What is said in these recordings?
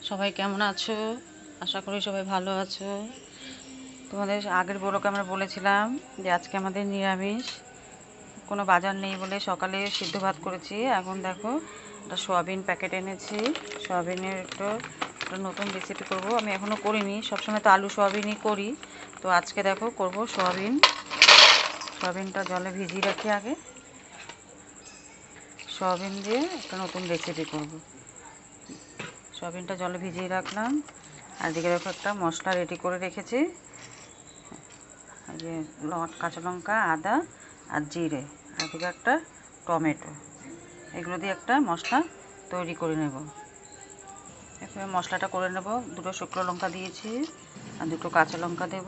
সবাই কেমন আছো? আশা করি সবাই ভালো আছো। তোমাদের আগের ব্লগে আমরা বলেছিলাম যে আজকে আমাদের নিরামিষ, কোনো বাজার নেই বলে সকালে সিদ্ধ ভাত করেছি। এখন দেখো একটা সয়াবিন প্যাকেট এনেছি, সয়াবিনের একটা নতুন রেসিপি করব। আমি এখনও করিনি, সবসময় তো আলু সয়াবিনই করি, তো আজকে দেখো করব সয়াবিনটা জলে ভিজিয়ে রাখি আগে। সয়াবিন দিয়ে একটা নতুন রেসিপি করব। সয়াবিনটা জলে ভিজিয়ে রাখলাম, আর দিকে দেখো একটা মশলা রেডি করে রেখেছি, এই যে কাঁচা লঙ্কা, আদা আর জিরে, আর দিকে একটা টমেটো, এগুলো দিয়ে একটা মশলা তৈরি করে নেব। এখানে মশলাটা করে নেব। দুটো শুকনো লঙ্কা দিয়েছি, আর দুটো কাঁচা লঙ্কা দেব,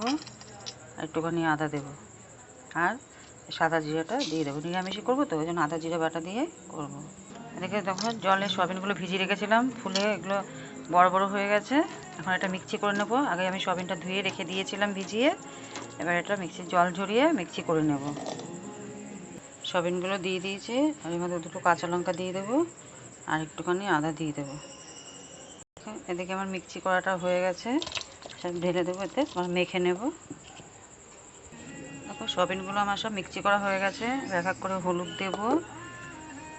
আর একটুখানি আদা দেব, আর সাদা জিরাটা দিয়ে দেবো। নিরামিষই করবো তো, ওই জন্য আদা জিরা বাটা দিয়ে করব। এদিকে দেখো জলে সয়াবিনগুলো ভিজিয়ে রেখেছিলাম, ফুলে এগুলো বড় বড় হয়ে গেছে। এখন এটা মিক্সি করে নেব। আগে আমি সয়াবিনটা ধুয়ে রেখে দিয়েছিলাম ভিজিয়ে, এবার এটা মিক্সির জল ঝরিয়ে মিক্সি করে নেব। সয়াবিনগুলো দিয়ে দিয়েছি, আর এর মধ্যে দুটো কাঁচা লঙ্কা দিয়ে দেবো, আর একটুখানি আদা দিয়ে দেবো। এদিকে আমার মিক্সি করাটা হয়ে গেছে, সব ঢেলে দেবো, এতে মেখে নেব। দেখো সয়াবিনগুলো আমার সব মিক্সি করা হয়ে গেছে। এক এক করে হলুদ দেব,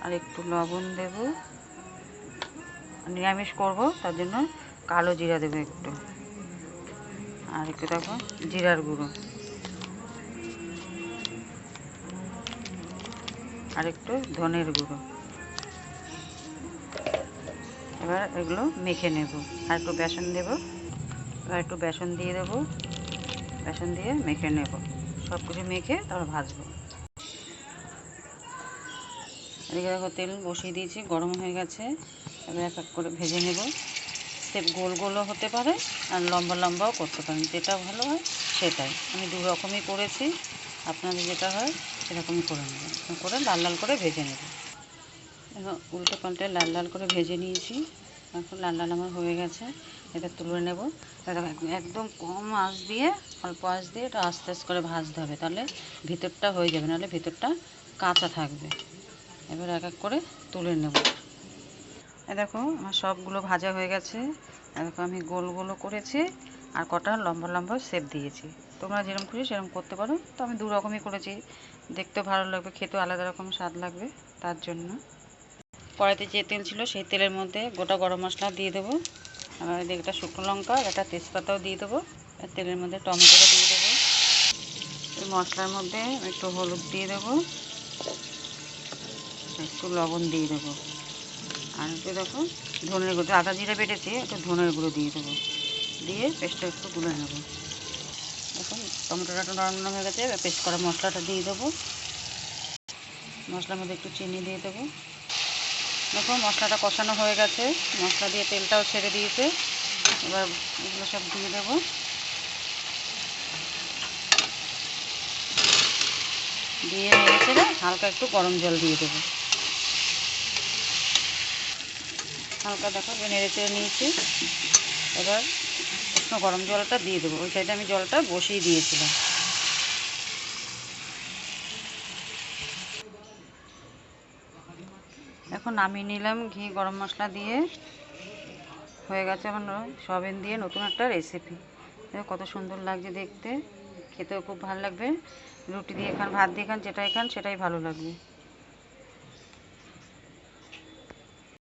আর একটু লবণ দেব। নিরামিষ করব তার জন্য কালো জিরা দেবো একটু, আর একটু দেখো জিরার গুঁড়ো, আর একটু ধনের গুঁড়ো। এবার এগুলো মেখে নেব। আর একটু বেসন দেব, এবার একটু বেসন দিয়ে দেবো, বেসন দিয়ে মেখে নেব। সব কিছু মেখে তারপর ভাজবো। এদিকে দেখো তেল বসিয়ে দিয়েছি, গরম হয়ে গেছে। এবার এক এক করে ভেজে নেব। সেপ গোল গোলও হতে পারে, আর লম্বা লম্বাও করতে পারেন, যেটা ভালো হয় সেটাই। আমি দু রকমই করেছি, আপনাদের যেটা হয় সেরকমই করে নেবেন, করে লাল লাল করে ভেজে নেব। এখন উল্টে পাল্টে লাল লাল করে ভেজে নিয়েছি। এখন লাল লাল আমার হয়ে গেছে, এটা তুলে নেব। একদম কম আঁচ দিয়ে, অল্প আঁচ দিয়ে এটা আস্তে আস্তে করে ভাজতে হবে, তাহলে ভিতরটা হয়ে যাবে, নাহলে ভিতরটা কাঁচা থাকবে। এবার এক এক করে তুলে নেব। দেখো আমার সবগুলো ভাজা হয়ে গেছে। দেখো আমি গোল গোলও করেছি, আর কটা লম্বা লম্বা শেপ দিয়েছি। তোমরা যেরকম খুশি সেরকম করতে পারো, তো আমি দু রকমই করেছি। দেখতেও ভালো লাগবে, খেতেও আলাদা রকম স্বাদ লাগবে, তার জন্য। কড়াইতে যে তেল ছিল সেই তেলের মধ্যে গোটা গরম মশলা দিয়ে দেবো, আর একটা শুকনো লঙ্কা আর একটা তেজপাতাও দিয়ে দেবো। আর তেলের মধ্যে টমেটোটা দিয়ে দেবো। এই মশলার মধ্যে একটু হলুদ দিয়ে দেবো, একটু লবণ দিয়ে দেবো, আর একটু দেখো ধনের গুঁড়ো, আদা জিরে বেটেছি, একটু ধনের গুঁড়ো দিয়ে দেবো, দিয়ে পেস্টটা একটু তুলে নেবো। দেখুন টমেটোটা একটু নরম নরম হয়ে গেছে। এবার পেস্ট করা মশলাটা দিয়ে দেবো। মশলার মধ্যে একটু চিনি দিয়ে দেবো। দেখো মশলাটা কষানো হয়ে গেছে, মশলা দিয়ে তেলটাও ছেড়ে দিয়েছে। এবার এগুলো সব দিয়ে দেবো। দিয়ে নেড়ে চেড়ে হালকা একটু গরম জল দিয়ে দেবো। হালকা দেখো নেড়ে চেড়ে নিয়েছি। এবার উষ্ণ গরম জলটা দিয়ে দেবো। ওই সাইডে আমি জলটা বসিয়ে দিয়েছিলাম। এখন নামিয়ে নিলাম ঘি গরম মশলা দিয়ে। হয়ে গেছে আমার সয়াবিন দিয়ে নতুন একটা রেসিপি। দেখো কত সুন্দর লাগছে দেখতে, খেতেও খুব ভালো লাগবে। রুটি দিয়ে খান, ভাত দিয়ে খান, যেটাই খান সেটাই ভালো লাগবে।